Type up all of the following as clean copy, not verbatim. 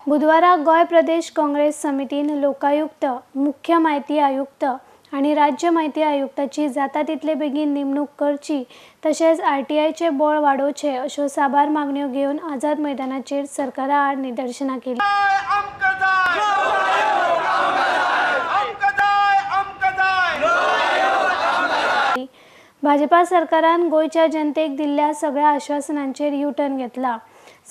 बुधवारा गोय प्रदेश काँग्रेस समितीन लोकायुक्त, मुख्य माहिती आयुक्त आणि राज्य माहिती आयुक्ताची जाता तितले बेगीन नेमणूक करची तशेंच आरटीआयचे बळ वाडोवचे अश्यो साबार मागण्यो घेवन आझाद मैदानाचेर सरकारा आड निदर्शनां केली। भाजपा सरकारान गोयच्या जनतेक दिल्ल्या सगळ्या आश्वासनांचेर यू-टर्न घेतला।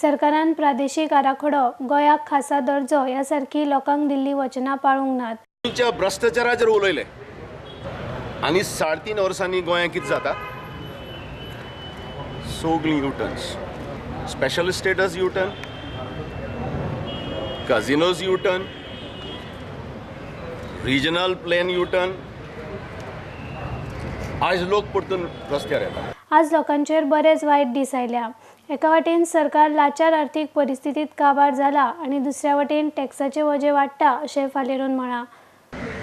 सरकारान प्रादेशीक आराखडो, गोयाक खासा दर्जो यासारखी लोकांक दिल्ली वचनां पाळूंक नात। भ्रष्टाचाराचेर उलयले आनी 3.5 वर्सांनी गोंयांत कितें जाता, सगळीं U-turns, special status U-turn, casinos U-turn, regional plan U-turn. आज लोक परतून रस्त्यार येतात। आज लोकांचेर बरेच वायट दीस आयल्या। एका वाटेन सरकार लाचार आर्थीक परिस्थितीत काबार जाला आणि दुसऱ्या वाटेन टॅक्साचे वजे वाडटा अशें फालेरून म्हळां।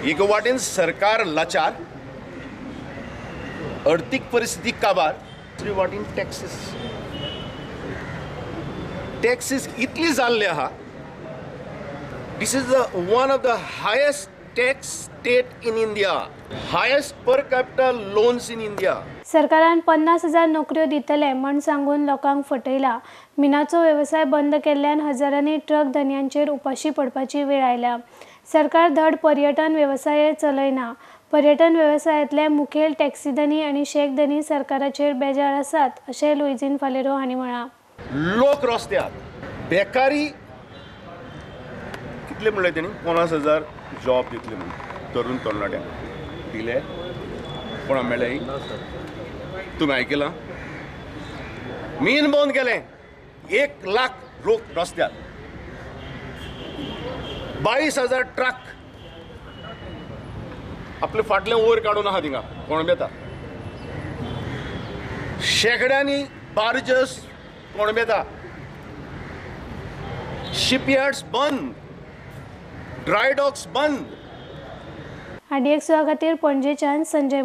एक वाटेन सरकार लाचार, आर्थीक परिस्थिती काबार, दुसरे वाटेन टॅक्सीस इतली जाल्ले आहा। This is one of the highest tax state in India, highest per capita loans in India. सरकारान 50,000 नोकऱ्यो दितले म्हण सांगून लोकांक फटयला। मिनाचो व्यवसाय बंद केल्ल्यान हजारांनी ट्रक धन्यांचेर उपाशी पडपाची वेळ आयल्या। सरकार धड पर्यटन व्यवसाय चलयना। पर्यटन व्यवसायांतले मुखेल टॅक्सी धनी आणि शेक धनी सरकाराचेर बेजार आसात अशें लुइजीन फालेरो हांणी म्हळां। लोक रस्त्यार, बेकारी कितले म्हणले तेणी 50,000 जॉब दितले म्हणून तरुण तरणाट्यांक दिले। कोणा मेळ्ळे? तुम्ही ऐकला? मीन बंद केले, 1 लाख लोक रस्त्यार, 22,000 ट्रक आपले फाटले वयर काडून आहा थिंगा कोण बेता, शेकड्यांनी बार्जस कोण बेता, शिपयार्ड्स बंद, ड्राय डॉक्स बंद। आनी एक सुवाळा खातीर पणजेच्यान संजय